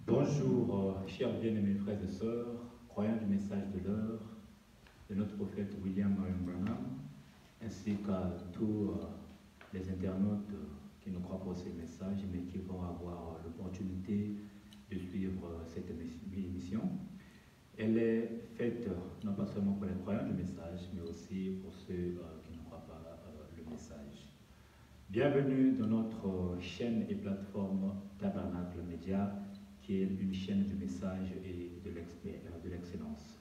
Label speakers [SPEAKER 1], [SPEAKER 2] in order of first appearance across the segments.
[SPEAKER 1] Bonjour, chers bien-aimés frères et sœurs, croyants du message de l'heure de notre prophète William Marion Branham, ainsi qu'à tous les internautes qui ne croient pas au ces messages, mais qui vont avoir l'opportunité de suivre cette émission. Elle est faite non pas seulement pour les croyants du message, mais aussi pour ceux qui ne croient pas le message. Bienvenue dans notre chaîne et plateforme Tabernacle Média, qui est une chaîne du message et de l'excellence.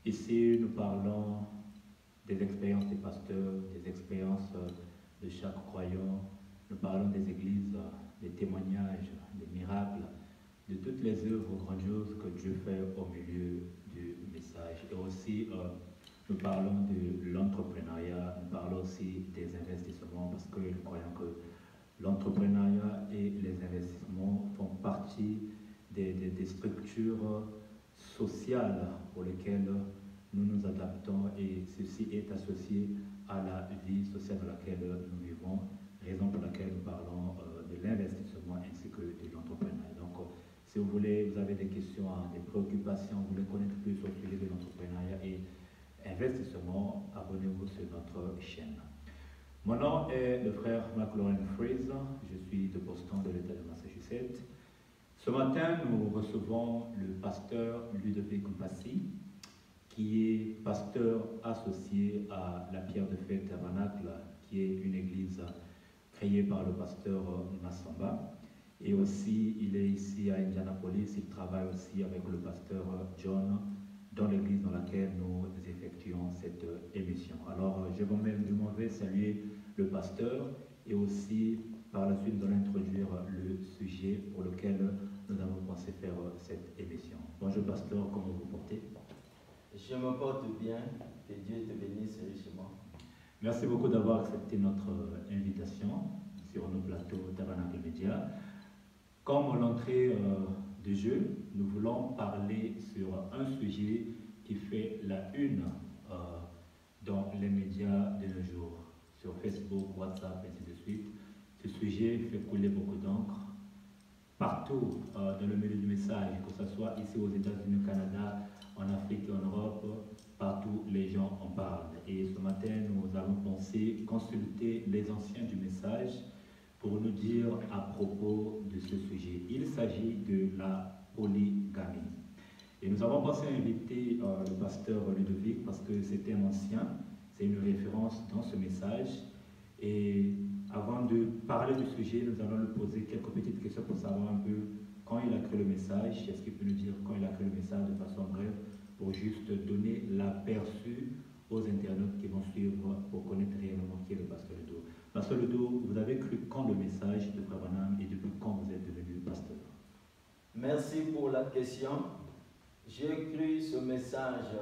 [SPEAKER 1] Ici, nous parlons des expériences des pasteurs, des expériences de chaque croyant. Nous parlons des églises, des témoignages, des miracles, de toutes les œuvres grandioses que Dieu fait au milieu du message. Et aussi, nous parlons de l'entrepreneuriat, nous parlons aussi des investissements, parce que nous croyons que l'entrepreneuriat et les investissements font partie des structures sociales pour lesquelles nous nous adaptons, et ceci est associé à la vie sociale dans laquelle nous vivons, raison pour laquelle nous parlons de l'investissement ainsi que de l'entrepreneuriat. Donc, si vous voulez, vous avez des questions, des préoccupations, vous voulez connaître plus au sujet de l'entrepreneuriat et investissement, abonnez-vous sur notre chaîne. Mon nom est le frère McLaurin Fraser, je suis de Boston, de l'État de Massachusetts. Ce matin, nous recevons le pasteur Ludovic Bassi, qui est pasteur associé à la Pierre de Fête Tabernacle, qui est une église créée par le pasteur Massamba. Et aussi, il est ici à Indianapolis, il travaille aussi avec le pasteur John, dans l'église dans laquelle nous effectuons cette émission. Alors, je m'en vais saluer le pasteur et aussi, par la suite, nous allons introduire le sujet pour lequel nous avons pensé faire cette émission. Bonjour pasteur, comment vous portez?
[SPEAKER 2] Je me porte bien, que Dieu te bénisse richement.
[SPEAKER 1] Merci beaucoup d'avoir accepté notre invitation sur nos plateaux Tabernacle Média. Comme l'entrée de jeu, nous voulons parler sur un sujet qui fait la une dans les médias de nos jours, sur Facebook, WhatsApp, ainsi de suite. Ce sujet fait couler beaucoup d'encre partout dans le milieu du message, que ce soit ici aux États-Unis, au Canada, en Afrique et en Europe, partout les gens en parlent. Et ce matin, nous avons pensé consulter les anciens du message pour nous dire à propos de ce sujet. Il s'agit de la polygamie. Et nous avons pensé inviter le pasteur Ludovic parce que c'est un ancien, c'est une référence dans ce message. Et avant de parler du sujet, nous allons lui poser quelques petites questions pour savoir un peu quand il a créé le message, est-ce qu'il peut nous dire quand il a créé le message de façon brève, pour juste donner l'aperçu aux internautes qui vont suivre pour connaître réellement qui est le pasteur Ludo. Pasteur Ludo, vous avez cru quand le message de Frère Branham et depuis quand vous êtes devenu pasteur?
[SPEAKER 2] Merci pour la question. J'ai cru ce message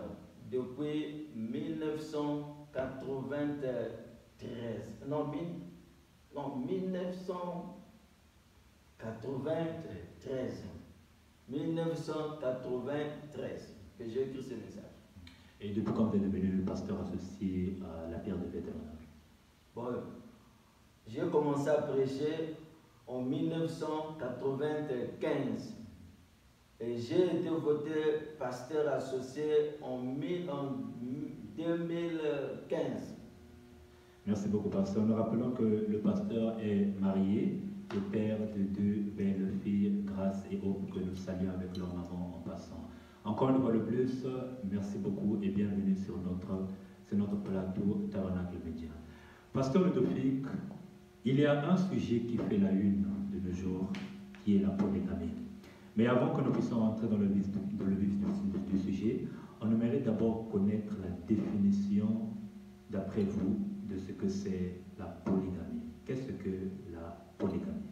[SPEAKER 2] depuis 1993. Non, 1993. 1993 que j'ai écrit ce message.
[SPEAKER 1] Et depuis quand vous êtes devenu pasteur associé à la Pierre de Fête Tabernacle?
[SPEAKER 2] Bon, j'ai commencé à prêcher en 1995 et j'ai été voté pasteur associé en 2015.
[SPEAKER 1] Merci beaucoup, pasteur. Nous rappelons que le pasteur est marié et père de deux belles filles, Grâce et Hope, que nous saluons avec leur maman en passant. Encore une fois de plus, merci beaucoup et bienvenue sur notre plateau Tabernacle Média. Pasteur Ludovic, il y a un sujet qui fait la une de nos jours, qui est la polygamie. Mais avant que nous puissions entrer dans le vif du sujet, on aimerait d'abord connaître la définition, d'après vous, de ce que c'est la polygamie. Qu'est-ce que la polygamie?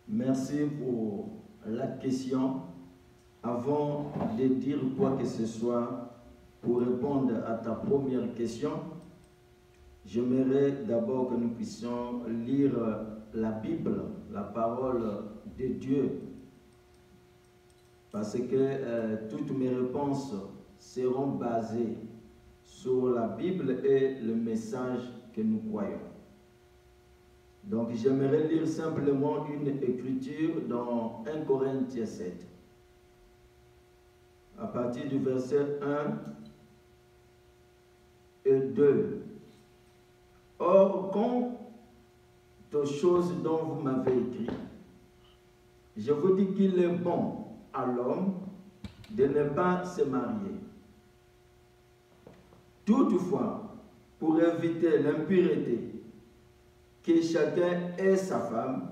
[SPEAKER 2] Merci pour la question. Avant de dire quoi que ce soit, pour répondre à ta première question, j'aimerais d'abord que nous puissions lire la Bible, la parole de Dieu, parce que toutes mes réponses seront basées sur la Bible et le message que nous croyons. Donc j'aimerais lire simplement une écriture dans 1 Corinthiens 7. À partir du verset 1 et 2. Or, quant aux choses dont vous m'avez écrit, je vous dis qu'il est bon à l'homme de ne pas se marier. Toutefois, pour éviter l'impureté, que chacun ait sa femme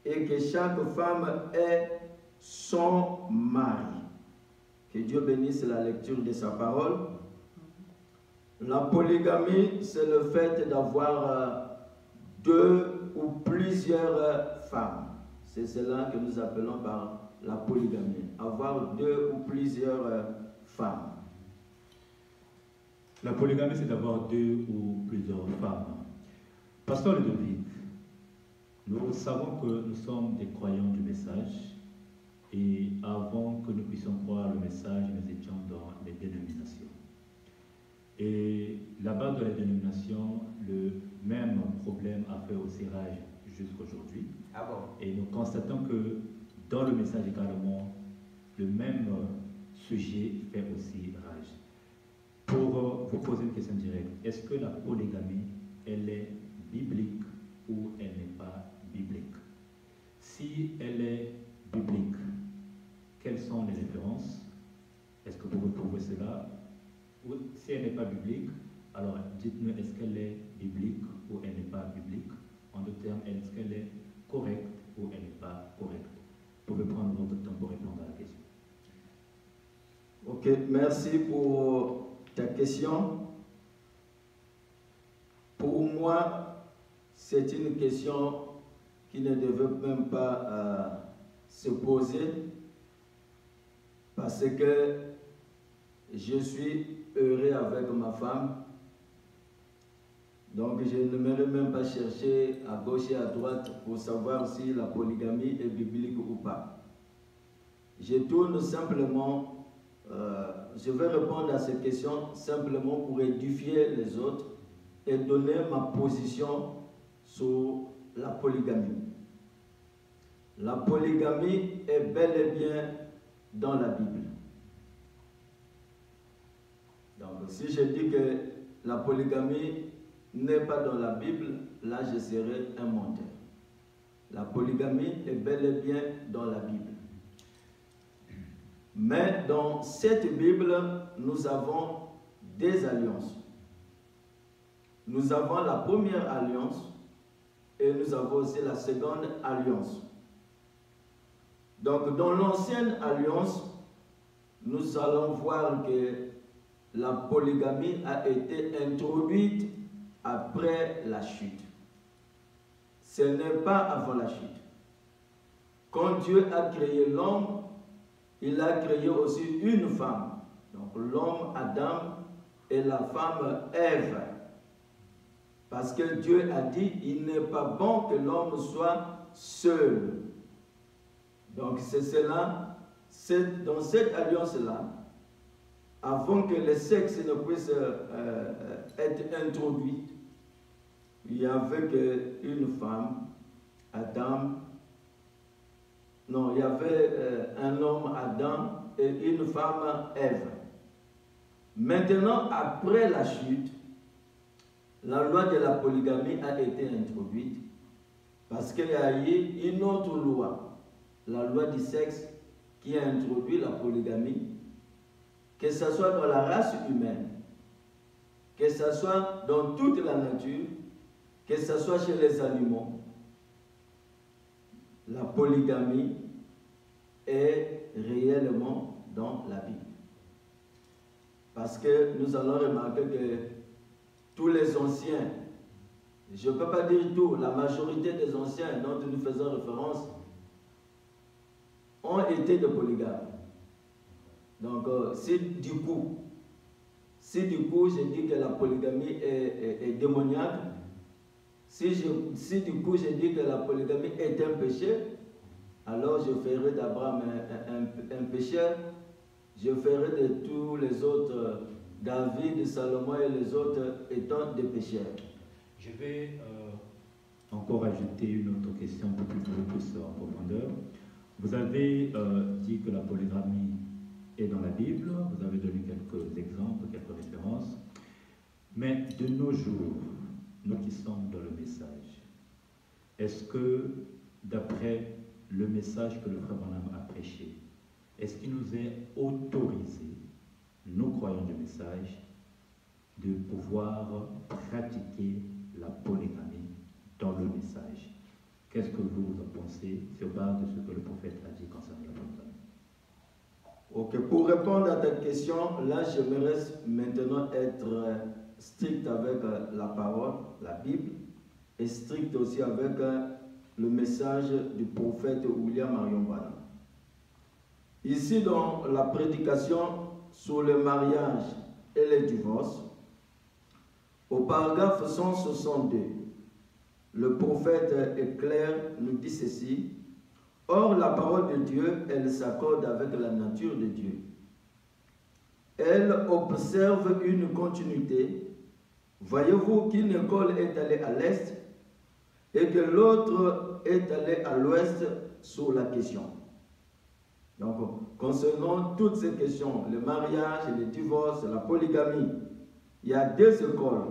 [SPEAKER 2] et que chaque femme ait son mari. Que Dieu bénisse la lecture de sa parole. La polygamie, c'est le fait d'avoir deux ou plusieurs femmes. C'est cela que nous appelons par la polygamie. Avoir deux ou plusieurs femmes.
[SPEAKER 1] La polygamie, c'est d'avoir deux ou plusieurs femmes. Pasteur Ludovic, nous savons que nous sommes des croyants du message et avant que nous puissions croire le message, nous étions dans les dénominations. Et là-bas, dans les dénominations, le même problème a fait aussi rage jusqu'aujourd'hui.
[SPEAKER 3] Ah bon?
[SPEAKER 1] Et nous constatons que dans le message également, le même sujet fait aussi rage. Pour vous poser une question directe, est-ce que la polygamie, elle est biblique ou elle n'est pas biblique? Si elle est biblique, quelles sont les références? Est-ce que vous retrouvez cela? Ou si elle n'est pas biblique, alors dites-nous, est-ce qu'elle est biblique ou elle n'est pas biblique? En d'autres termes, est-ce qu'elle est correcte ou elle n'est pas correcte? Vous pouvez prendre votre temps pour répondre à la question.
[SPEAKER 2] Ok, merci pour ta question. Pour moi, c'est une question qui ne devait même pas se poser parce que je suis heureux avec ma femme. Donc je n'aimerais même pas chercher à gauche et à droite pour savoir si la polygamie est biblique ou pas. Je tourne simplement, je vais répondre à cette question simplement pour édifier les autres et donner ma position sur la polygamie. La polygamie est bel et bien dans la Bible. Donc si je dis que la polygamie n'est pas dans la Bible, là je serai un menteur. La polygamie est bel et bien dans la Bible. Mais dans cette Bible, nous avons des alliances. Nous avons la première alliance et nous avons aussi la seconde alliance. Donc dans l'ancienne alliance, nous allons voir que la polygamie a été introduite après la chute. Ce n'est pas avant la chute. Quand Dieu a créé l'homme, il a créé aussi une femme. Donc l'homme Adam et la femme Ève. Parce que Dieu a dit, il n'est pas bon que l'homme soit seul. Donc c'est cela, c'est dans cette alliance-là, avant que le sexe ne puisse être introduit, il y avait qu'une femme, Adam. Non, il y avait un homme, Adam, et une femme, Ève. Maintenant, après la chute, la loi de la polygamie a été introduite parce qu'il y a eu une autre loi, la loi du sexe, qui a introduit la polygamie, que ce soit dans la race humaine, que ce soit dans toute la nature, que ce soit chez les animaux. La polygamie est réellement dans la Bible. Parce que nous allons remarquer que tous les anciens, je ne peux pas dire tout, la majorité des anciens dont nous faisons référence ont été de polygames. Donc, si du coup je dis que la polygamie est démoniaque, si du coup je dis que la polygamie est un péché, alors je ferai d'Abraham un pécheur, je ferai de tous les autres, David, Salomon et les autres étant des pécheurs.
[SPEAKER 1] Je vais encore ajouter une autre question un peu plus en profondeur. Vous avez dit que la polygamie est dans la Bible, vous avez donné quelques exemples, quelques références, mais de nos jours, nous qui sommes dans le message, est-ce que, d'après le message que le frère Branham a prêché, est-ce qu'il nous est autorisé, nous croyants du message, de pouvoir pratiquer la polygamie dans le message? Qu'est-ce que vous en pensez sur base de ce que le prophète a dit concernant la polygamie?
[SPEAKER 2] Ok, pour répondre à ta question, là j'aimerais maintenant être strict avec la parole, la Bible, et strict aussi avec le message du prophète William Marion Branham. Ici, dans la prédication sur le mariage et le divorce, au paragraphe 162, le prophète est clair, nous dit ceci: or, la parole de Dieu, elle s'accorde avec la nature de Dieu. Elle observe une continuité. Voyez-vous qu'une école est allée à l'est et que l'autre est allée à l'ouest sur la question. Donc, concernant toutes ces questions, le mariage, le divorce, la polygamie, il y a deux écoles.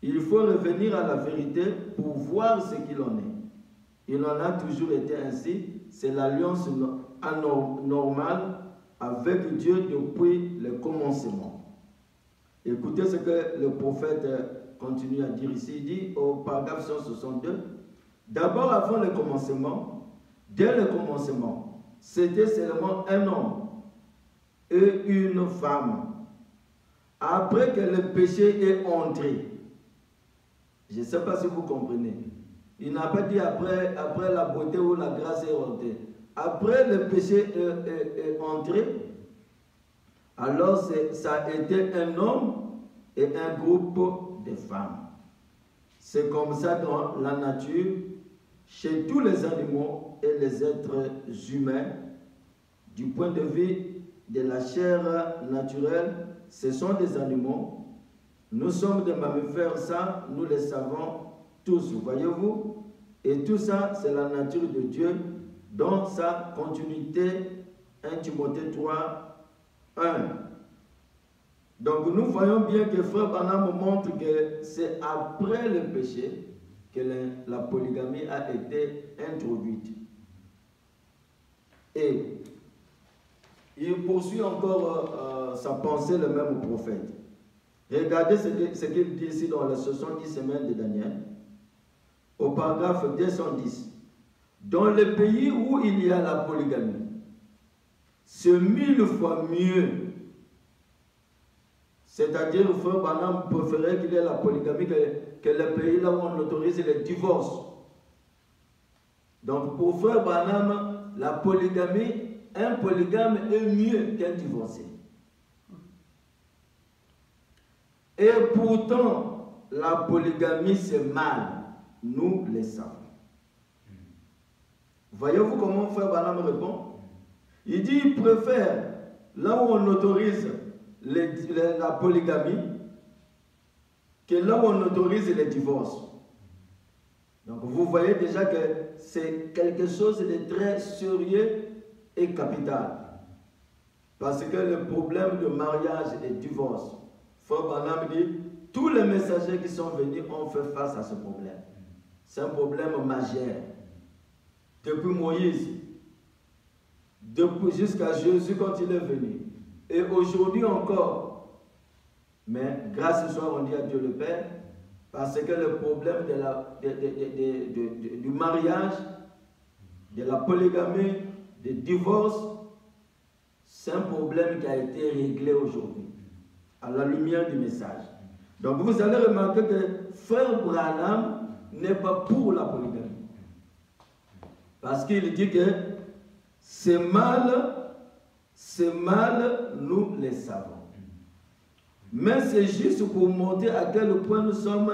[SPEAKER 2] Il faut revenir à la vérité pour voir ce qu'il en est. Il en a toujours été ainsi. C'est l'alliance normale avec Dieu depuis le commencement. Écoutez ce que le prophète continue à dire ici. Il dit au paragraphe 162, d'abord avant le commencement, dès le commencement, c'était seulement un homme et une femme. Après que le péché est entré, je ne sais pas si vous comprenez. Il n'a pas dit après la beauté ou la grâce est entrée. Après le péché est entré, alors ça a été un homme et un groupe de femmes. C'est comme ça dans la nature, chez tous les animaux et les êtres humains, du point de vue de la chair naturelle, ce sont des animaux. Nous sommes des mammifères, ça, nous le savons tous, voyez-vous? Et tout ça, c'est la nature de Dieu dans sa continuité. 1 Timothée 3, 1. Donc nous voyons bien que Frère Branham montre que c'est après le péché que la polygamie a été introduite. Et il poursuit encore sa pensée, le même prophète. Regardez ce qu'il dit ici dans les 70 semaines de Daniel, au paragraphe 210. Dans le pays où il y a la polygamie, c'est 1000 fois mieux. C'est-à-dire, Frère Branham préférait qu'il y ait la polygamie que le pays là où on autorise les divorces. Donc, pour Frère Branham, la polygamie, un polygame est mieux qu'un divorcé. Et pourtant, la polygamie, c'est mal. Nous le savons. Voyez-vous comment Frère Branham répond? Il dit qu'il préfère, là où on autorise la polygamie, que là où on autorise les divorces. Donc vous voyez déjà que c'est quelque chose de très sérieux et capital. Parce que le problème de mariage et divorce, Frère Branham dit, tous les messagers qui sont venus ont fait face à ce problème. C'est un problème majeur. Depuis Moïse, jusqu'à Jésus quand il est venu. Et aujourd'hui encore. Mais grâce soit rendue à Dieu le Père, parce que le problème du mariage, de la polygamie, du divorce, c'est un problème qui a été réglé aujourd'hui, à la lumière du message. Donc vous allez remarquer que Frère Branham n'est pas pour la polygamie. Parce qu'il dit que c'est mal, nous le savons. Mais c'est juste pour montrer à quel point nous sommes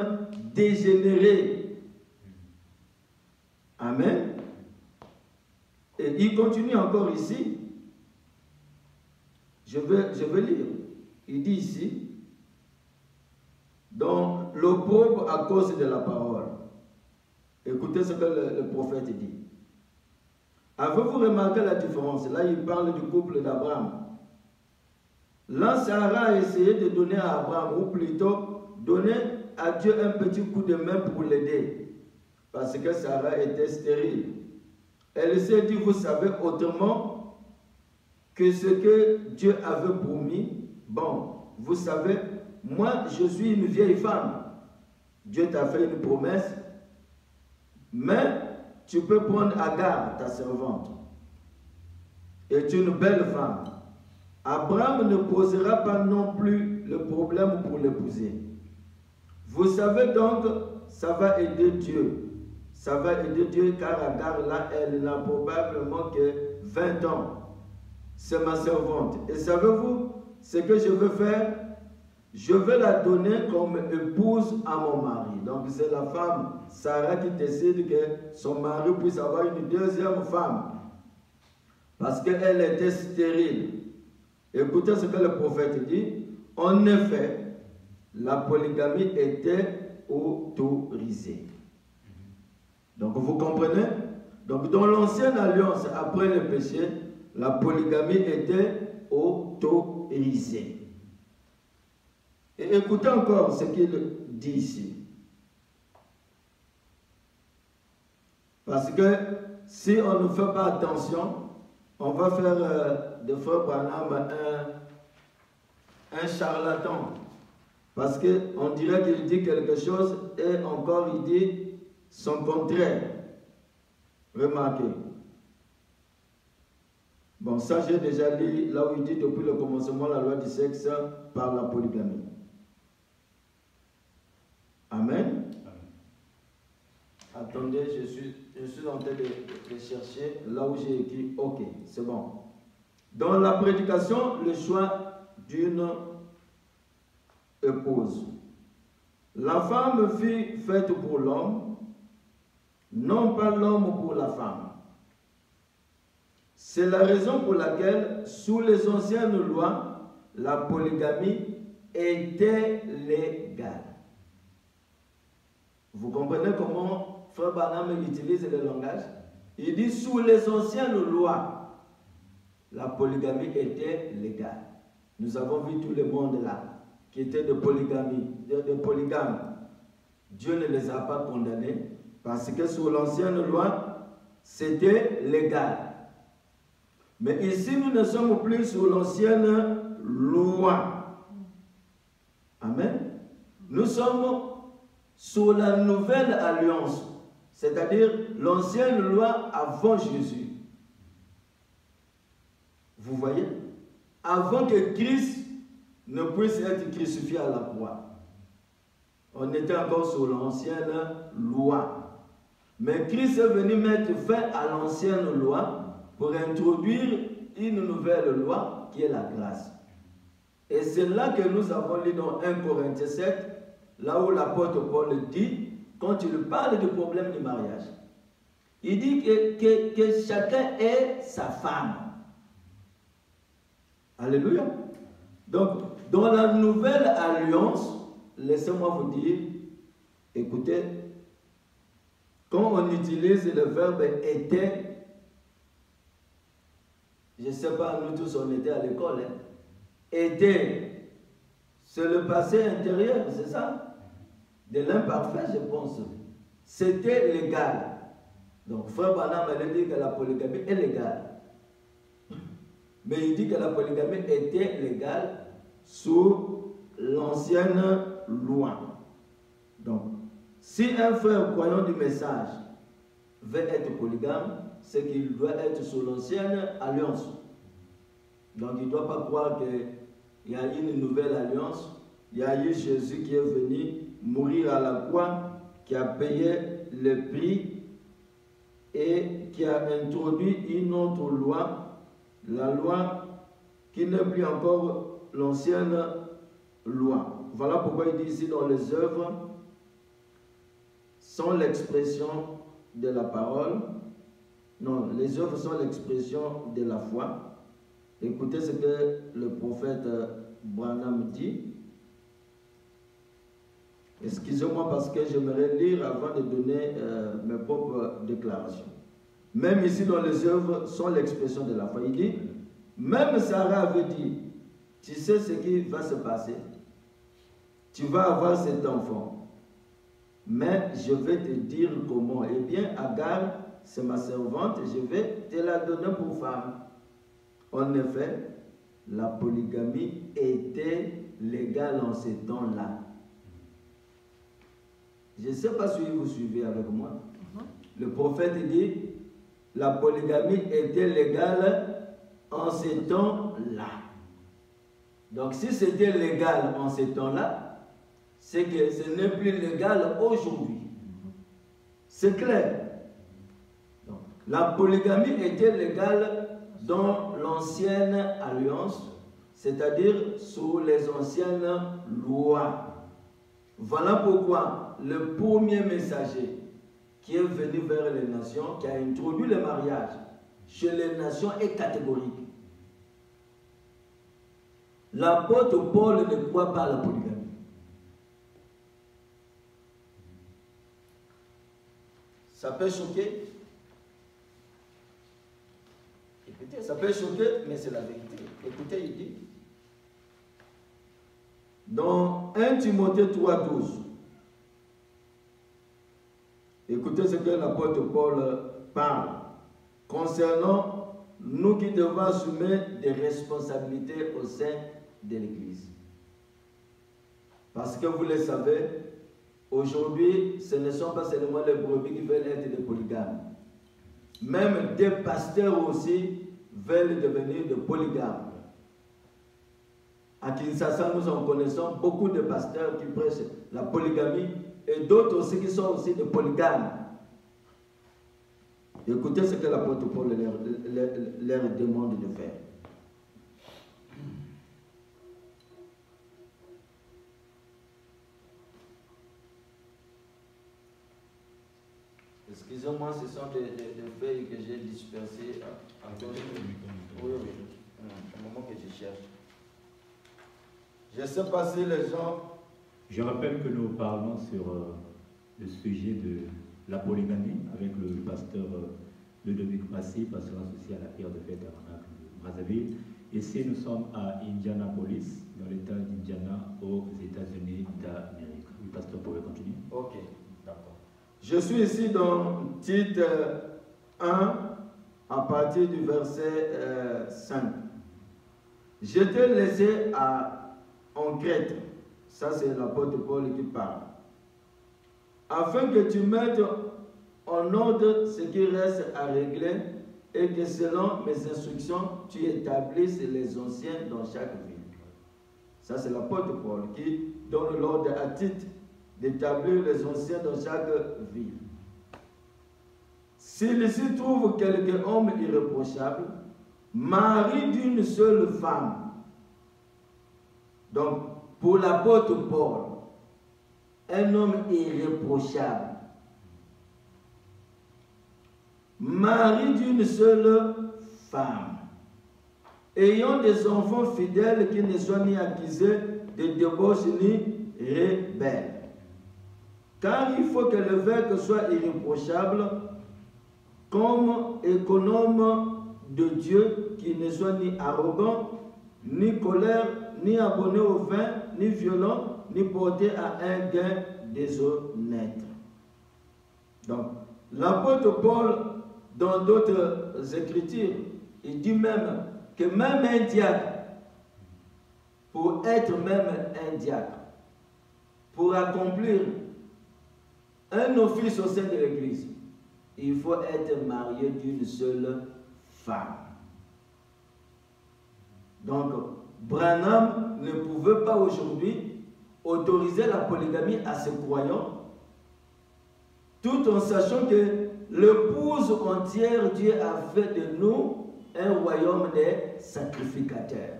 [SPEAKER 2] dégénérés. Amen. Et il continue encore ici. Je vais lire. Il dit ici, dans l'opprobre à cause de la parole. Écoutez ce que le prophète dit. Avez-vous remarqué la différence? Là, il parle du couple d'Abraham. Là, Sarah a essayé de donner à Abraham, ou plutôt donner à Dieu un petit coup de main pour l'aider. Parce que Sarah était stérile. Elle s'est dit, vous savez, autrement que ce que Dieu avait promis. Bon, vous savez, moi, je suis une vieille femme. Dieu t'a fait une promesse, mais tu peux prendre Agar, ta servante. Et tu es une belle femme. Abraham ne posera pas non plus le problème pour l'épouser. Vous savez donc, ça va aider Dieu. Ça va aider Dieu car Agar, là, elle n'a probablement que 20 ans. C'est ma servante. Et savez-vous ce que je veux faire? Je vais la donner comme épouse à mon mari. Donc c'est la femme, Sarah, qui décide que son mari puisse avoir une deuxième femme. Parce qu'elle était stérile. Écoutez ce que le prophète dit. En effet, la polygamie était autorisée. Donc vous comprenez? Donc dans l'ancienne alliance, après le péché, la polygamie était autorisée. Et écoutez encore ce qu'il dit ici. Parce que si on ne fait pas attention, on va faire de Frère Branham un charlatan. Parce qu'on dirait qu'il dit quelque chose et encore il dit son contraire. Remarquez. Bon, ça j'ai déjà lu là où il dit depuis le commencement la loi du sexe par la polygamie. Amen. Attendez, je suis en train de chercher là où j'ai écrit OK, c'est bon. Dans la prédication, le choix d'une épouse. La femme fut faite pour l'homme, non pas l'homme pour la femme. C'est la raison pour laquelle, sous les anciennes lois, la polygamie était légale. Vous comprenez comment Frère Branham utilise le langage? Il dit sous les anciennes lois, la polygamie était légale. Nous avons vu tout le monde là qui était de polygamie, de polygames. Dieu ne les a pas condamnés parce que sous l'ancienne loi, c'était légal. Mais ici, nous ne sommes plus sous l'ancienne loi. Amen. Nous sommes sous la nouvelle alliance, c'est-à-dire l'ancienne loi avant Jésus. Vous voyez? Avant que Christ ne puisse être crucifié à la croix. On était encore sous l'ancienne loi. Mais Christ est venu mettre fin à l'ancienne loi pour introduire une nouvelle loi qui est la grâce. Et c'est là que nous avons lu dans 1 Corinthiens 7, là où l'apôtre Paul dit, quand il parle du problème du mariage, il dit que chacun ait sa femme. Alléluia. Donc, dans la nouvelle alliance, laissez-moi vous dire, écoutez, quand on utilise le verbe était, je ne sais pas, nous tous on était à l'école, hein, était, c'est le passé intérieur, c'est ça? De l'imparfait, je pense. C'était légal. Donc, Frère Branham a dit que la polygamie est légale. Mais il dit que la polygamie était légale sous l'ancienne loi. Donc, si un frère croyant du message veut être polygame, c'est qu'il doit être sous l'ancienne alliance. Donc, il ne doit pas croire qu'il y a une nouvelle alliance. Il y a eu Jésus qui est venu mourir à la croix, qui a payé le prix et qui a introduit une autre loi, la loi qui n'est plus encore l'ancienne loi. Voilà pourquoi il dit ici dans les œuvres, sont l'expression de la parole. Non, les œuvres sont l'expression de la foi. Écoutez ce que le prophète Branham dit. Excusez-moi parce que j'aimerais lire avant de donner mes propres déclarations. Même ici dans les œuvres sont l'expression de la foi. Il dit, même Sarah avait dit, tu sais ce qui va se passer. Tu vas avoir cet enfant. Mais je vais te dire comment. Eh bien, Agar, c'est ma servante, je vais te la donner pour femme. En effet, la polygamie était légale en ces temps-là. Je ne sais pas si vous suivez avec moi. Le prophète dit, la polygamie était légale en ces temps-là. Donc si c'était légal en ces temps-là, c'est que ce n'est plus légal aujourd'hui. C'est clair. Donc, la polygamie était légale dans l'ancienne alliance, c'est-à-dire sous les anciennes lois. Voilà pourquoi le premier messager qui est venu vers les nations, qui a introduit le mariage chez les nations est catégorique. L'apôtre Paul ne croit pas à la polygamie. Ça peut choquer. Écoutez, ça peut choquer, mais c'est la vérité. Écoutez, il dit, dans 1 Timothée 3,12, écoutez ce que l'apôtre Paul parle concernant nous qui devons assumer des responsabilités au sein de l'Église. Parce que vous le savez, aujourd'hui, ce ne sont pas seulement les brebis qui veulent être des polygames. Même des pasteurs aussi veulent devenir des polygames. À Kinshasa, nous en connaissons beaucoup de pasteurs qui prêchent la polygamie et d'autres aussi qui sont aussi des polygames. Écoutez ce que l'apôtre Paul leur demande de faire. Excusez-moi, ce sont des feuilles que j'ai dispersées. Oui, au moment que je cherche. Je ne sais pas si les gens...
[SPEAKER 1] Je rappelle que nous parlons sur le sujet de la polygamie avec le pasteur Ludovic Massy, pasteur associé à la pierre de fête tabernacle de Brazzaville. Ici, nous sommes à Indianapolis, dans l'État d'Indiana, aux États-Unis d'Amérique. Le pasteur pourrait continuer.
[SPEAKER 2] Ok, d'accord. Je suis ici dans Tite 1, à partir du verset 5. Je t'ai laissé en Crète, ça c'est l'apôtre Paul qui parle, afin que tu mettes en ordre ce qui reste à régler et que selon mes instructions, tu établisses les anciens dans chaque ville. Ça c'est l'apôtre Paul qui donne l'ordre à Tite d'établir les anciens dans chaque ville. S'il s'y trouve quelque homme irréprochable, mari d'une seule femme. Donc, pour l'apôtre Paul, un homme irréprochable, mari d'une seule femme, ayant des enfants fidèles qui ne soient ni accusés de débauche ni rebelles. Car il faut que l'évêque soit irréprochable comme économe de Dieu, qui ne soit ni arrogant, ni colère, ni abonné au vin, ni violent, ni porté à un gain déshonnête. Donc, l'apôtre Paul, dans d'autres écritures, il dit même que même un diacre, pour être même un diacre, pour accomplir un office au sein de l'Église, il faut être marié d'une seule femme. Donc, Branham ne pouvait pas aujourd'hui autoriser la polygamie à ses croyants, tout en sachant que l'épouse entière, Dieu a fait de nous un royaume des sacrificateurs.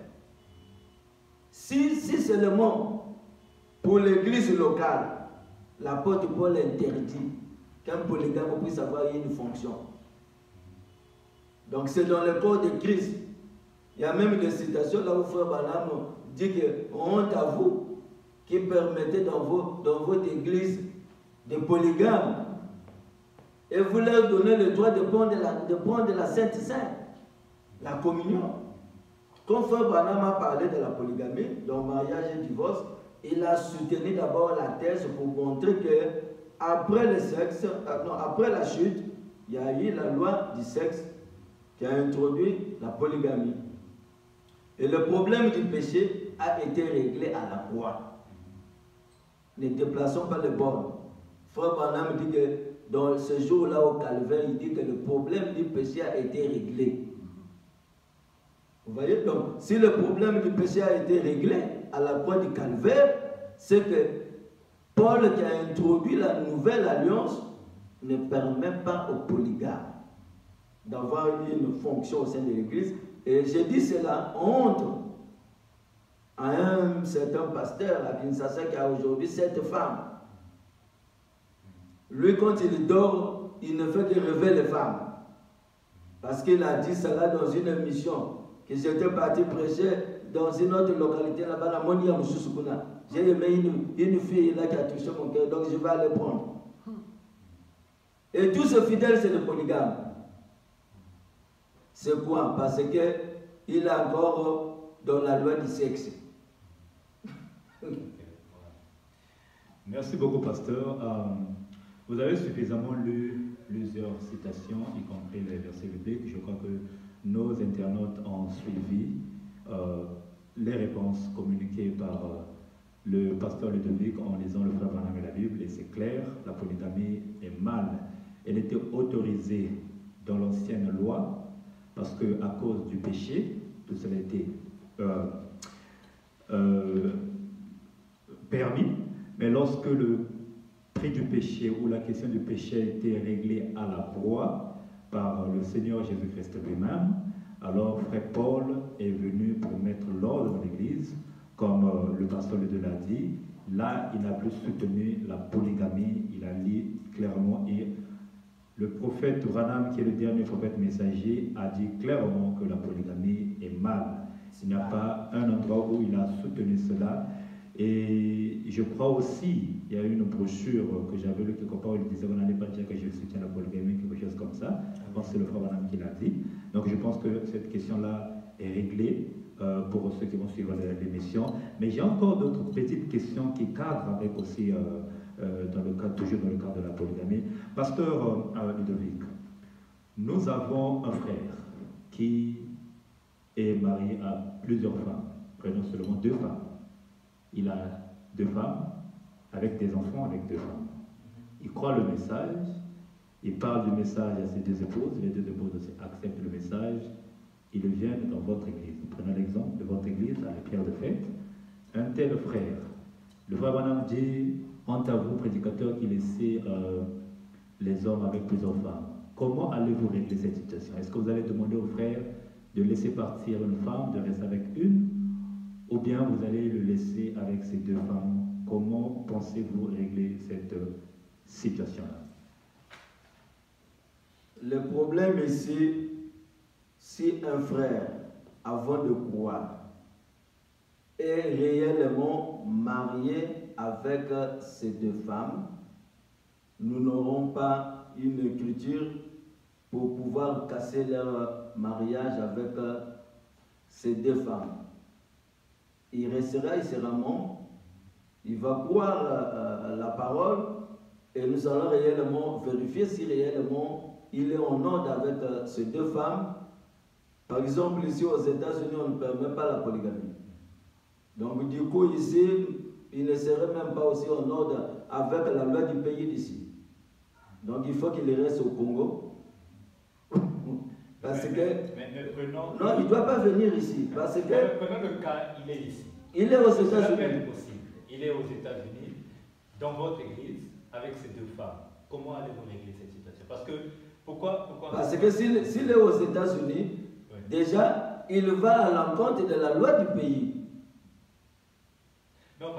[SPEAKER 2] Si seulement pour l'église locale, l'apôtre Paul interdit qu'un polygame puisse avoir une fonction. Donc c'est dans le corps de Christ. Il y a même des citations là où Frère Branham dit que honte à vous qui permettait dans votre église de polygame. Et vous leur donnez le droit de prendre la Sainte Seine, la communion. Quand Frère Branham a parlé de la polygamie, donc mariage et divorce, il a soutenu d'abord la thèse pour montrer que après la chute, il y a eu la loi du sexe qui a introduit la polygamie. Et le problème du péché a été réglé à la croix. Ne déplaçons pas les bornes. Frère Branham dit que dans ce jour-là au calvaire, il dit que le problème du péché a été réglé. Vous voyez, donc, si le problème du péché a été réglé à la croix du calvaire, c'est que Paul qui a introduit la nouvelle alliance ne permet pas aux polygames d'avoir une fonction au sein de l'Église. Et j'ai dit cela honte à un certain pasteur à Kinshasa qui a aujourd'hui 7 femmes. Lui, quand il dort, il ne fait que rêver les femmes. Parce qu'il a dit cela dans une émission, que j'étais parti prêcher dans une autre localité là-bas, la Monia Moussoussoukouna. J'ai aimé une fille là qui a touché mon cœur, donc je vais aller prendre. Et tous ces fidèles, c'est le polygame. C'est quoi? Parce qu'il est encore dans la loi du sexe.
[SPEAKER 1] Merci beaucoup, pasteur. Vous avez suffisamment lu plusieurs citations, y compris les versets bibliques. Je crois que nos internautes ont suivi les réponses communiquées par le pasteur Ludovic en lisant le Frère Branham et la Bible. Et c'est clair, la polygamie est mal. Elle était autorisée dans l'ancienne loi parce qu'à cause du péché, tout cela a été permis. Mais lorsque le prix du péché ou la question du péché a été réglée à la croix par le Seigneur Jésus-Christ lui-même, alors Frère Paul est venu pour mettre l'ordre dans l'Église, comme le pasteur Ludo l'a dit. Là, il n'a plus soutenu la polygamie, il a dit clairement, et le prophète Branham, qui est le dernier prophète messager, a dit clairement que la polygamie est mal. Il n'y a pas un endroit où il a soutenu cela. Et je crois aussi, il y a une brochure que j'avais lue quelque part où il disait on n'allait pas dire que je soutiens la polygamie, quelque chose comme ça. Je pense que c'est le frère Branham qui l'a dit. Donc je pense que cette question-là est réglée pour ceux qui vont suivre l'émission. Mais j'ai encore d'autres petites questions qui cadrent avec aussi, toujours dans le cadre de la polygamie. Pasteur Ludovic, nous avons un frère qui est marié à plusieurs femmes. Prenons seulement 2 femmes. Il a 2 femmes, avec des enfants, avec 2 femmes. Il croit le message, il parle du message à ses 2 épouses, les 2 épouses aussi acceptent le message, ils viennent dans votre église. Prenons l'exemple de votre église à la pierre de fête. Un tel frère, le frère Branham dit, honte à vous, prédicateurs, qui laissez les hommes avec plusieurs femmes. Comment allez-vous régler cette situation? Est-ce que vous allez demander au frère de laisser partir une femme, de rester avec une? Ou bien vous allez le laisser avec ces 2 femmes? Comment pensez-vous régler cette situation-là?
[SPEAKER 2] Le problème ici, si un frère, avant de croire, est réellement marié avec ces 2 femmes, nous n'aurons pas une écriture pour pouvoir casser leur mariage avec ces 2 femmes. Il sera mort, il va croire la parole et nous allons réellement vérifier si réellement il est en ordre avec ces 2 femmes. Par exemple, ici aux États-Unis, on ne permet pas la polygamie. Donc du coup, ici, il ne serait même pas aussi en ordre avec la loi du pays d'ici. Donc il faut qu'il reste au Congo. Parce que non, il ne doit pas venir ici. Parce que
[SPEAKER 1] prenons le cas, il est ici.
[SPEAKER 2] Il est aux États-Unis.
[SPEAKER 1] Il est aux États-Unis, dans votre église, avec ces 2 femmes. Comment allez-vous régler cette situation? Parce que pourquoi
[SPEAKER 2] Parce que s'il est aux États-Unis, oui, déjà, il va à l'encontre de la loi du pays.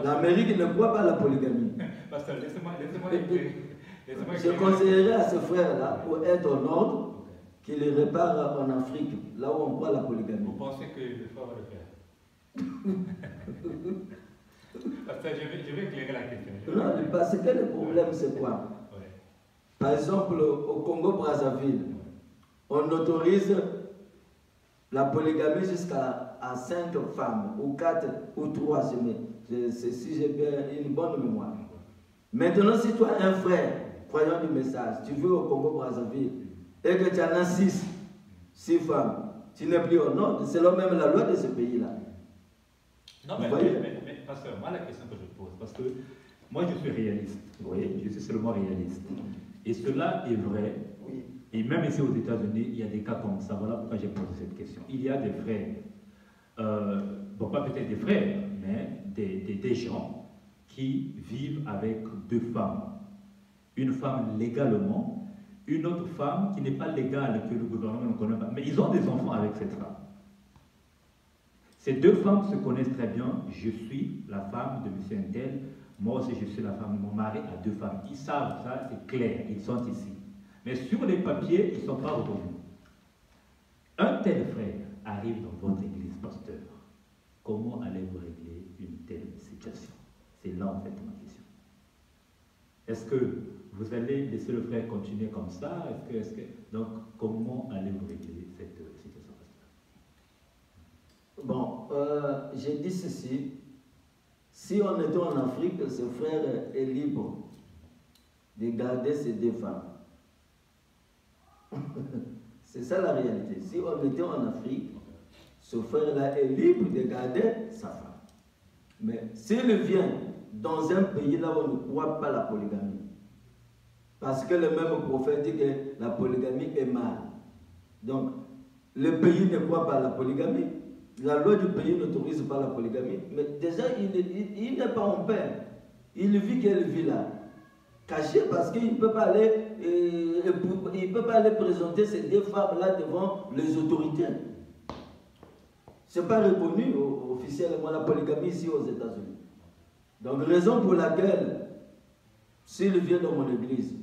[SPEAKER 2] L'Amérique ne croit pas à la polygamie.
[SPEAKER 1] Pasteur, laissez-moi
[SPEAKER 2] je conseillerais à ce frère-là, pour être en ordre, qu'il répare en Afrique, là où on croit à la polygamie.
[SPEAKER 1] Vous pensez que le frère va le faire? Je vais éclairer la question.
[SPEAKER 2] Non, parce que le problème, c'est quoi?
[SPEAKER 1] Ouais.
[SPEAKER 2] Par exemple, au Congo-Brazzaville, on autorise la polygamie jusqu'à 5 femmes, ou 4 ou 3, si j'ai bien une bonne mémoire. Maintenant, si tu as un frère, croyant du message, tu vis au Congo-Brazzaville, et que tu en as 6 femmes, tu n'es plus au nord, c'est même la loi de ce pays-là.
[SPEAKER 1] Non, mais pasteur, moi la question que je pose, parce que moi je suis réaliste, vous voyez, je suis seulement réaliste. Et cela est vrai,
[SPEAKER 2] Oui.
[SPEAKER 1] Et même ici aux États-Unis, il y a des cas comme ça. Voilà pourquoi j'ai posé cette question. Il y a des frères, bon, pas peut-être des frères, mais des gens qui vivent avec 2 femmes. Une femme légalement, une autre femme qui n'est pas légale, que le gouvernement ne connaît pas. Mais ils ont des enfants avec cette femme. Ces 2 femmes se connaissent très bien. Je suis la femme de M. Intel. Moi aussi, je suis la femme de mon mari à 2 femmes. Ils savent ça, c'est clair. Ils sont ici. Mais sur les papiers, ils ne sont pas reconnus. Un tel frère arrive dans votre église, pasteur. Comment allez-vous régler une telle situation? C'est là en fait ma question. Est-ce que vous allez laisser le frère continuer comme ça? Donc, comment allez-vous régler cette situation, pasteur?
[SPEAKER 2] Bon, j'ai dit ceci. Si on était en Afrique, ce frère est libre de garder ses 2 femmes. C'est ça la réalité. Si on était en Afrique, ce frère-là est libre de garder sa femme. Mais s'il vient dans un pays là où on ne croit pas la polygamie, parce que le même prophète dit que la polygamie est mal. Donc, le pays ne croit pas à la polygamie. La loi du pays n'autorise pas la polygamie. Mais déjà, il n'est pas en paix. Il vit quelle vie là? Caché parce qu'il ne peut pas aller, présenter ces 2 femmes-là devant les autorités. Ce n'est pas reconnu officiellement la polygamie ici aux États-Unis. Donc, raison pour laquelle, s'il vient dans mon église,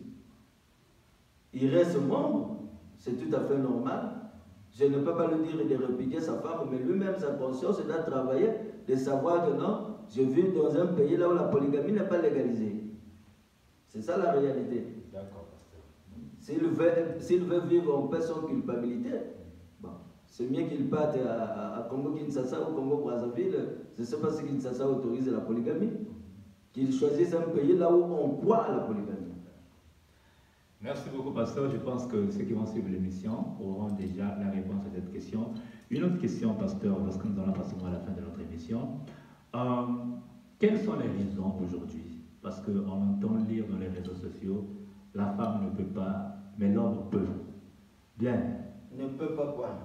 [SPEAKER 2] il reste membre, c'est tout à fait normal. Je ne peux pas lui dire de répudier sa femme, mais lui-même, sa conscience doit travailler, de savoir que non, je vis dans un pays là où la polygamie n'est pas légalisée. C'est ça la réalité.
[SPEAKER 1] D'accord,
[SPEAKER 2] pasteur. S'il veut vivre en paix sans culpabilité, bon, c'est mieux qu'il parte à Congo-Kinshasa ou Congo-Brazzaville. Je ne sais pas si Kinshasa autorise la polygamie. Qu'il choisisse un pays là où on croit à la polygamie.
[SPEAKER 1] Merci beaucoup, pasteur. Je pense que ceux qui vont suivre l'émission auront déjà la réponse à cette question. Une autre question, pasteur, parce que nous allons passer à la fin de notre émission. Quelles sont les raisons aujourd'hui? Parce qu'on entend lire dans les réseaux sociaux, la femme ne peut pas, mais l'homme peut. Bien.
[SPEAKER 2] Ne peut pas quoi?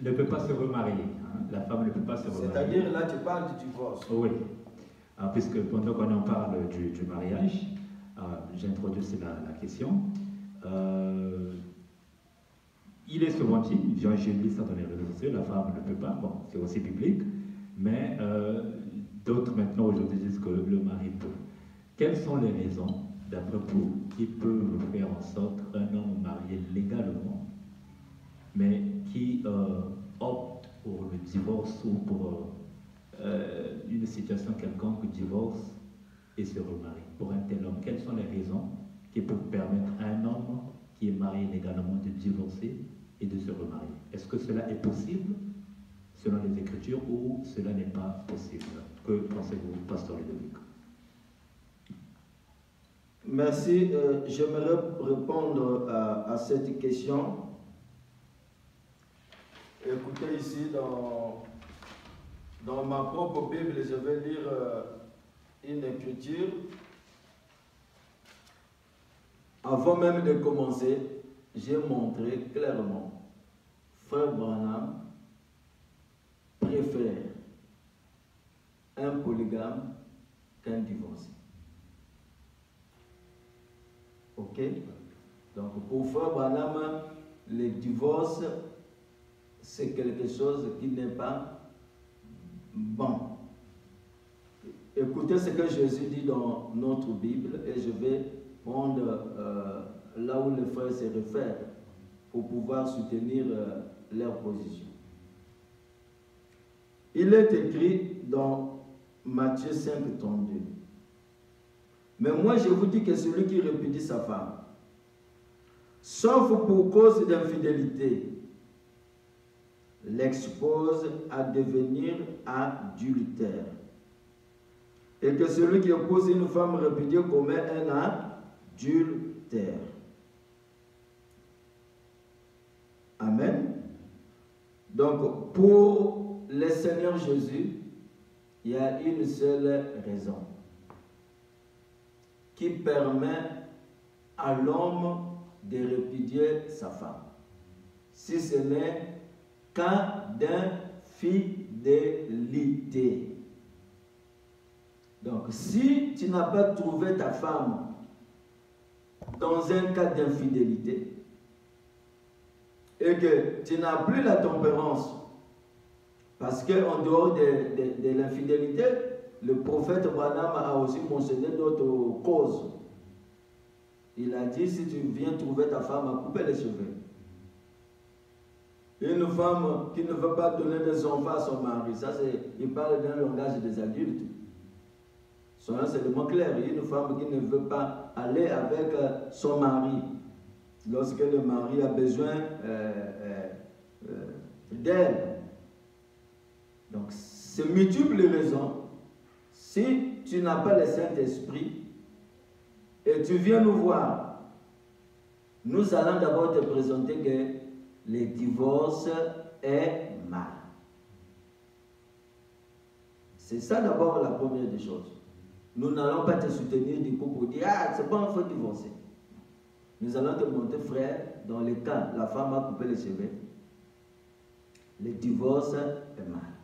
[SPEAKER 1] Ne peut pas se remarier. Hein? La femme ne peut pas se remarier.
[SPEAKER 2] C'est-à-dire, là, tu parles du divorce.
[SPEAKER 1] Oui. Puisque pendant qu'on en parle du mariage, j'introduis la question. Il est souvent dit, j'ai lu ça dans les réseaux sociaux, la femme ne peut pas, bon, c'est aussi biblique, mais d'autres maintenant aujourd'hui disent que le mari peut. Quelles sont les raisons, d'après vous, qui peuvent faire en sorte qu'un homme marié légalement, mais qui opte pour le divorce ou pour une situation quelconque, divorce et se remarie pour un tel homme? Quelles sont les raisons qui peuvent permettre à un homme qui est marié légalement de divorcer et de se remarier? Est-ce que cela est possible selon les Écritures ou cela n'est pas possible? Que pensez-vous, pasteur Ludovic?
[SPEAKER 2] Merci. J'aimerais répondre à cette question. Écoutez ici dans ma propre Bible, je vais lire une écriture. Avant même de commencer, j'ai montré clairement, Frère Branham préfère un polygame qu'un divorcé. Ok? Donc pour Frère Branham, le divorce, c'est quelque chose qui n'est pas bon. Écoutez ce que Jésus dit dans notre Bible et je vais prendre là où les frères se réfèrent pour pouvoir soutenir leur position. Il est écrit dans Matthieu 5, 32. Mais moi, je vous dis que celui qui répudie sa femme, sauf pour cause d'infidélité, l'expose à devenir adultère. Et que celui qui épouse une femme répudiée commet un adultère. Amen. Donc, pour le Seigneur Jésus, il y a une seule raison qui permet à l'homme de répudier sa femme, si ce n'est qu'en d'infidélité. Donc, si tu n'as pas trouvé ta femme dans un cas d'infidélité et que tu n'as plus la tempérance, parce qu'en dehors de l'infidélité, le prophète Branham a aussi mentionné d'autres causes. Il a dit, si tu viens trouver ta femme à couper les cheveux. Une femme qui ne veut pas donner des enfants à son mari, ça il parle d'un langage des adultes. C'est le mot clair. Une femme qui ne veut pas aller avec son mari lorsque le mari a besoin d'elle. Donc, c'est multiples raisons. Si tu n'as pas le Saint-Esprit et tu viens nous voir, nous allons d'abord te présenter que le divorce est mal. C'est ça d'abord la première des choses. Nous n'allons pas te soutenir du coup pour dire « Ah, c'est bon, il faut divorcer ». Nous allons te montrer, frère, dans le cas, la femme a coupé les cheveux, le divorce est mal.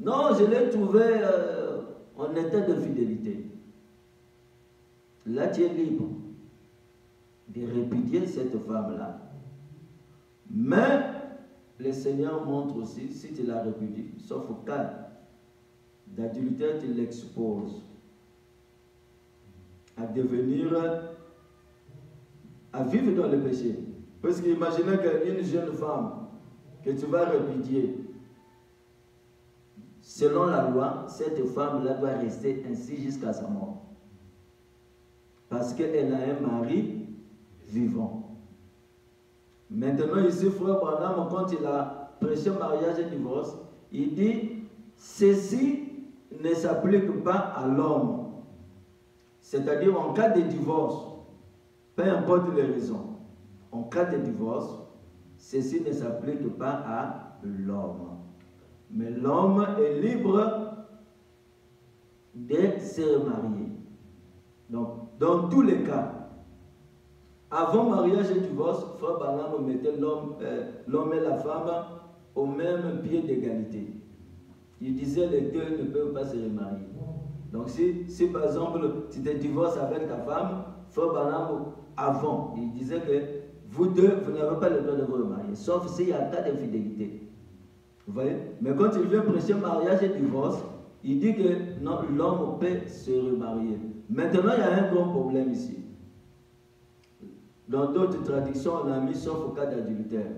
[SPEAKER 2] Non, je l'ai trouvé en état de fidélité. Là, tu es libre de répudier cette femme-là. Mais le Seigneur montre aussi, si tu la répudies, sauf au cas d'adultère, tu l'exposes à devenir, à vivre dans le péché. Parce qu'imaginez qu'une jeune femme que tu vas répudier, selon la loi, cette femme-là doit rester ainsi jusqu'à sa mort. Parce qu'elle a un mari vivant. Maintenant, ici, frère Branham, quand il a prêché mariage et divorce, il dit, ceci ne s'applique pas à l'homme. C'est-à-dire, en cas de divorce, peu importe les raisons, en cas de divorce, ceci ne s'applique pas à l'homme. Mais l'homme est libre de se remarier. Donc, dans tous les cas, avant mariage et divorce, Frère Branham mettait l'homme et la femme au même pied d'égalité. Il disait les deux ne peuvent pas se remarier. Donc si par exemple tu te divorces avec ta femme, Frère Branham avant, il disait que vous deux, vous n'avez pas le droit de vous remarier, sauf s'il y a un cas d'infidélité. Vous voyez? Mais quand il vient prêcher mariage et divorce, il dit que non, l'homme peut se remarier. Maintenant, il y a un grand problème ici. Dans d'autres traductions, on a mis sauf au cas d'adultère.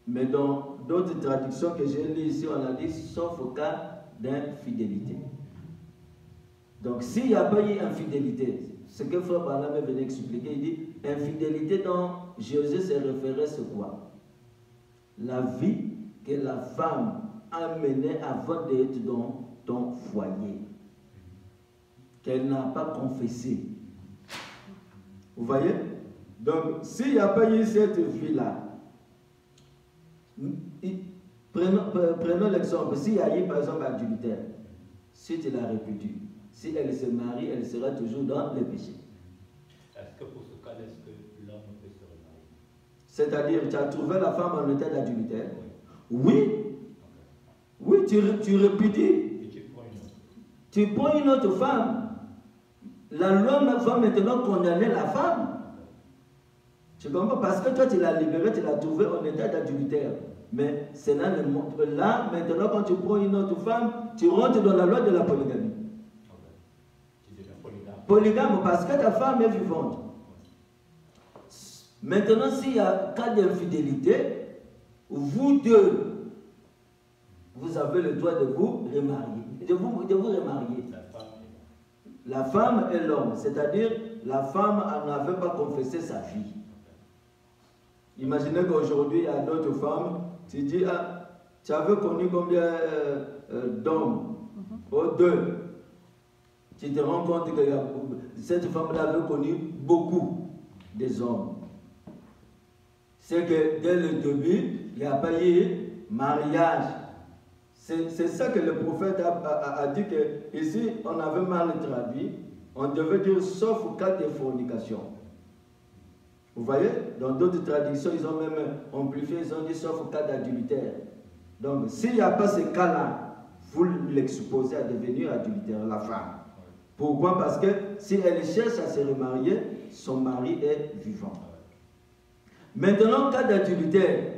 [SPEAKER 2] Mais dans d'autres traductions que j'ai lues ici, on a dit sauf au cas d'infidélité. Donc, s'il n'y a pas eu infidélité, ce que Frère Branham venait expliquer, il dit infidélité dont Jésus se référait, c'est quoi? La vie que la femme a menée avant d'être dans ton foyer, qu'elle n'a pas confessé. Vous voyez? Donc, s'il n'y a pas eu cette vie-là, prenons l'exemple, s'il y a eu par exemple adultère, si tu la répudies, si elle se marie, elle sera toujours dans le péché.
[SPEAKER 1] Est-ce que pour ce cas, est-ce que l'homme peut se remarier?
[SPEAKER 2] C'est-à-dire, tu as trouvé la femme en état d'adultère? Oui. Oui, tu répudies.
[SPEAKER 1] Et tu prends une autre.
[SPEAKER 2] Tu prends une autre femme. La loi va maintenant condamner la femme. Tu comprends? Parce que toi, tu l'as libérée, tu l'as trouvée en état d'adultère. Mais c'est là, maintenant, quand tu prends une autre femme, tu rentres dans la loi de la polygamie.
[SPEAKER 1] Tu deviens polygame.
[SPEAKER 2] Polygame parce que ta femme est vivante. Maintenant, s'il y a cas d'infidélité, vous deux, vous avez le droit de vous remarier, de vous remarier. La femme et l'homme, c'est-à-dire la femme n'avait pas confessé sa fille. Imaginez qu'aujourd'hui, il y a d'autres femmes, tu dis, ah, tu avais connu combien d'hommes? Oh, 2. Tu te rends compte que cette femme-là avait connu beaucoup des hommes. C'est que dès le début, il n'y a pas eu mariage. C'est ça que le prophète a dit que ici, on avait mal traduit. On devait dire sauf cas de fornication. Vous voyez, dans d'autres traductions, ils ont même amplifié, ils ont dit sauf cas d'adultère. Donc, s'il n'y a pas ce cas-là, vous l'exposez à devenir adultère, la femme. Pourquoi? Parce que si elle cherche à se remarier, son mari est vivant. Maintenant, cas d'adultère,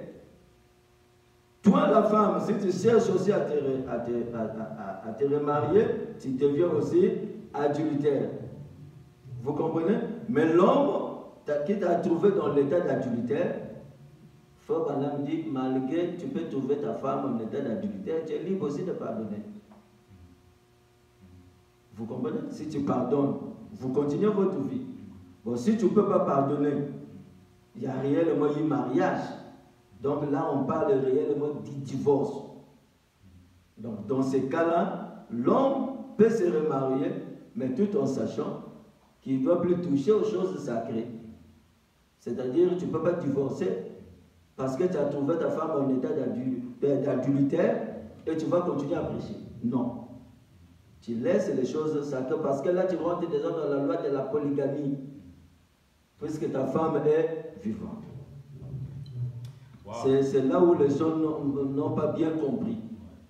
[SPEAKER 2] toi la femme, si tu cherches aussi à te remarier, tu deviens aussi adultère. Vous comprenez? Mais l'homme qui t'a trouvé dans l'état d'adultère, Frère Branham dit, malgré tu peux trouver ta femme en état d'adultère, tu es libre aussi de pardonner. Vous comprenez? Si tu pardonnes, vous continuez votre vie. Bon, si tu ne peux pas pardonner, il y a réellement eu mariage. Donc là, on parle réellement du divorce. Donc dans ces cas-là, l'homme peut se remarier, mais tout en sachant qu'il ne doit plus toucher aux choses sacrées. C'est-à-dire, tu ne peux pas divorcer parce que tu as trouvé ta femme en état d'adultère et tu vas continuer à prêcher. Non. Tu laisses les choses sacrées parce que là, tu rentres déjà dans la loi de la polygamie, puisque ta femme est vivante. Wow. C'est là où les gens n'ont pas bien compris.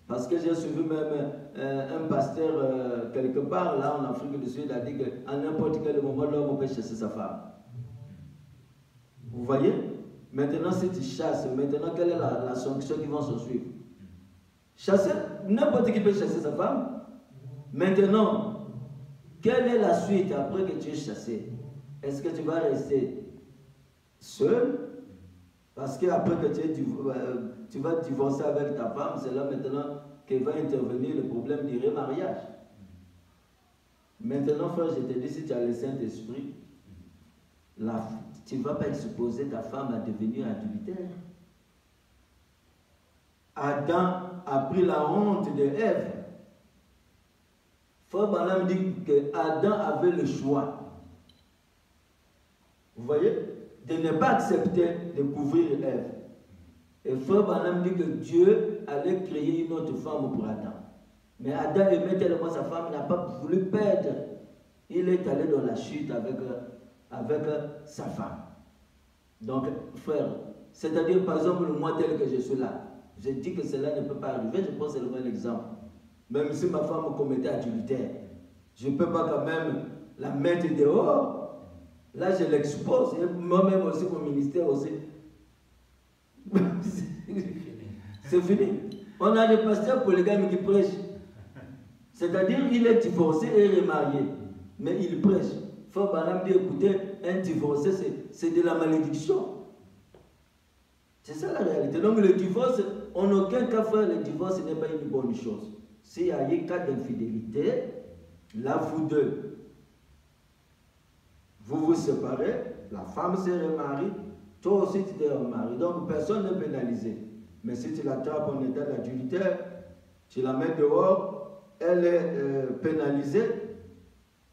[SPEAKER 2] Parce que j'ai suivi même un pasteur quelque part, là en Afrique du Sud, a dit qu'à n'importe quel moment, l'homme peut chasser sa femme. Vous voyez? Maintenant, si tu chasses, maintenant, quelle est la sanction qui va s'en suivre? Chasser, n'importe qui peut chasser sa femme. Maintenant, quelle est la suite après que tu es chassé? Est-ce que tu vas rester seul? Parce qu'après que tu vas divorcer avec ta femme, c'est là maintenant que va intervenir le problème du remariage. Maintenant, frère, je te dis, si tu as le Saint-Esprit, tu ne vas pas exposer ta femme à devenir adultère. Adam a pris la honte de Ève. Frère Branham dit que Adam avait le choix. Vous voyez? De ne pas accepter de couvrir Ève. Et Frère Branham dit que Dieu allait créer une autre femme pour Adam. Mais Adam aimait tellement sa femme, il n'a pas voulu perdre. Il est allé dans la chute avec sa femme. Donc, frère, c'est-à-dire, par exemple, moi tel que je suis là, je dis que cela ne peut pas arriver, je prends seulement l'exemple. Même si ma femme commettait adultère, je ne peux pas quand même la mettre dehors. Là, je l'expose. Moi-même aussi, mon ministère aussi. C'est fini. On a des pasteurs polygames qui prêchent. C'est-à-dire, il est divorcé et remarié. Mais il prêche. Frère Branham dit, écoutez, un divorcé, c'est de la malédiction. C'est ça la réalité. Donc le divorce, en aucun cas, frère, le divorce n'est pas une bonne chose. S'il y a eu cas d'infidélité, là, vous deux, vous vous séparez, la femme se remarie, toi aussi tu te remaries. Donc personne n'est pénalisé. Mais si tu l'attrapes en état d'adultère, tu la mets dehors, elle est pénalisée,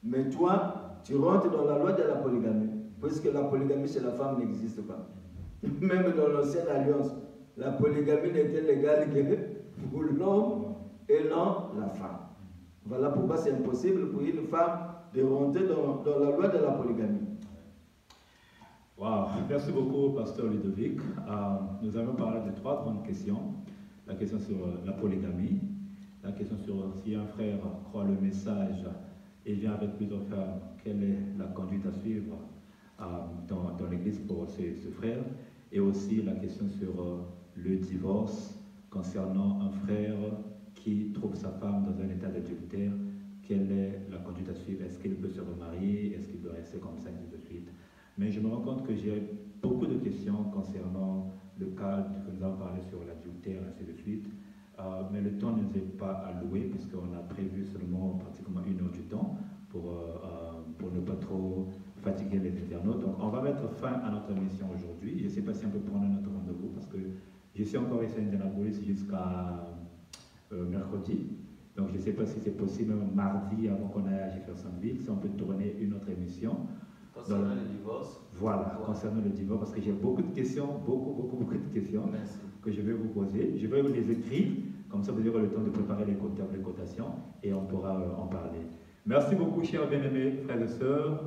[SPEAKER 2] mais toi, tu rentres dans la loi de la polygamie. Puisque la polygamie chez la femme n'existe pas. Même dans l'ancienne alliance, la polygamie n'était légale que pour l'homme et non la femme. Voilà pourquoi c'est impossible pour une femme de rentrer dans la loi de la polygamie.
[SPEAKER 1] Wow. Merci beaucoup, Pasteur Ludovic. Nous allons parler de 3 grandes questions. La question sur la polygamie, la question sur si un frère croit le message et vient avec plusieurs femmes, quelle est la conduite à suivre dans l'église pour ce frère, et aussi la question sur le divorce concernant un frère qui trouve sa femme dans un état d'adultère. Quelle est la conduite à suivre? Est-ce qu'il peut se remarier? Est-ce qu'il peut rester comme ça, et ainsi de suite? Mais je me rends compte que j'ai beaucoup de questions concernant le cas que nous avons parlé sur l'adultère, ainsi de suite. mais le temps ne nous est pas alloué puisqu'on a prévu seulement pratiquement 1 heure du temps pour ne pas trop fatiguer les internautes. Donc on va mettre fin à notre émission aujourd'hui. Je ne sais pas si on peut prendre notre rendez-vous parce que je suis encore ici à Indianapolis jusqu'à mercredi. Donc je ne sais pas si c'est possible même mardi avant qu'on aille à Jeffersonville, si on peut tourner une autre émission.
[SPEAKER 2] Concernant le divorce.
[SPEAKER 1] Voilà, concernant le divorce, parce que j'ai beaucoup de questions, beaucoup de questions.
[SPEAKER 2] Merci.
[SPEAKER 1] Que je vais vous poser. Je vais vous les écrire, comme ça vous aurez le temps de préparer les cotations et on pourra en parler. Merci beaucoup, chers bien-aimés, frères et sœurs,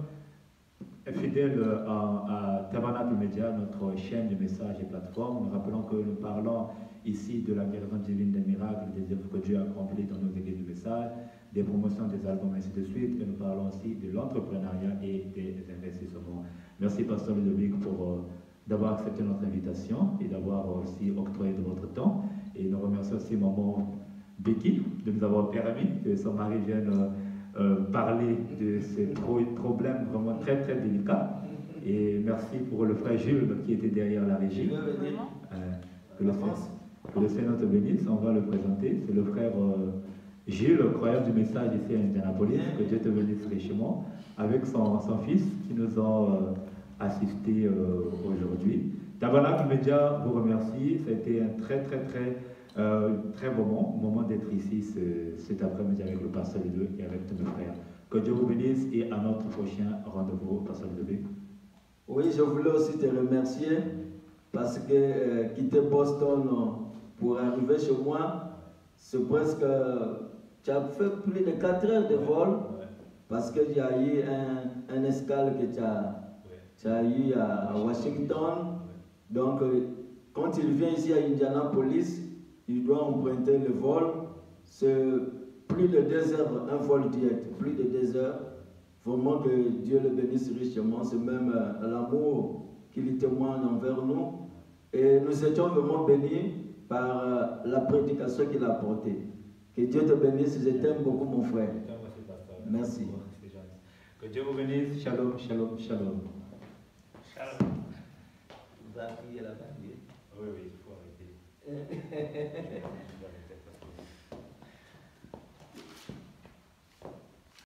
[SPEAKER 1] fidèles à Tabernacle Média, notre chaîne de messages et plateformes. Nous rappelons que nous parlons ici de la guérison divine des miracles, des œuvres que Dieu a accomplies dans nos églises de messages, des promotions des albums, ainsi de suite. Et nous parlons aussi de l'entrepreneuriat et des investissements. Merci, Pasteur Ludovic, pour d'avoir accepté notre invitation et d'avoir aussi octroyé de votre temps. Et nous remercions aussi maman Becky de nous avoir permis que son mari vienne parler de ces problèmes vraiment très délicats. Et merci pour le frère Jules qui était derrière la régie. Que le Seigneur te bénisse, on va le présenter. C'est le frère Gilles, croyant du message ici à Indianapolis. Que Dieu te bénisse richement avec son fils qui nous ont assisté aujourd'hui. Tabernacle Média vous remercie. Ça a été un très bon moment d'être ici cet après-midi avec le pasteur Ludo et avec tous mes frères. Que Dieu vous bénisse et à notre prochain rendez-vous, pasteur Ludo.
[SPEAKER 2] Oui, je voulais aussi te remercier parce que quitter Boston pour arriver chez moi, c'est presque. Tu as fait plus de 4 heures de vol parce qu'il y a eu un escale que tu as eu à Washington. Donc, quand il vient ici à Indianapolis, il doit emprunter le vol. C'est plus de 2 heures, un vol direct, plus de 2 heures. Vraiment que Dieu le bénisse richement. C'est même l'amour qu'il témoigne envers nous. Et nous étions vraiment bénis par la prédication qu'il a apportée. Que Dieu te bénisse. Je t'aime beaucoup, mon frère. Merci.
[SPEAKER 1] Que Dieu vous bénisse. Shalom, shalom, shalom.
[SPEAKER 2] Shalom. Vous avez appuyé la barrière.
[SPEAKER 1] Oui, il faut arrêter.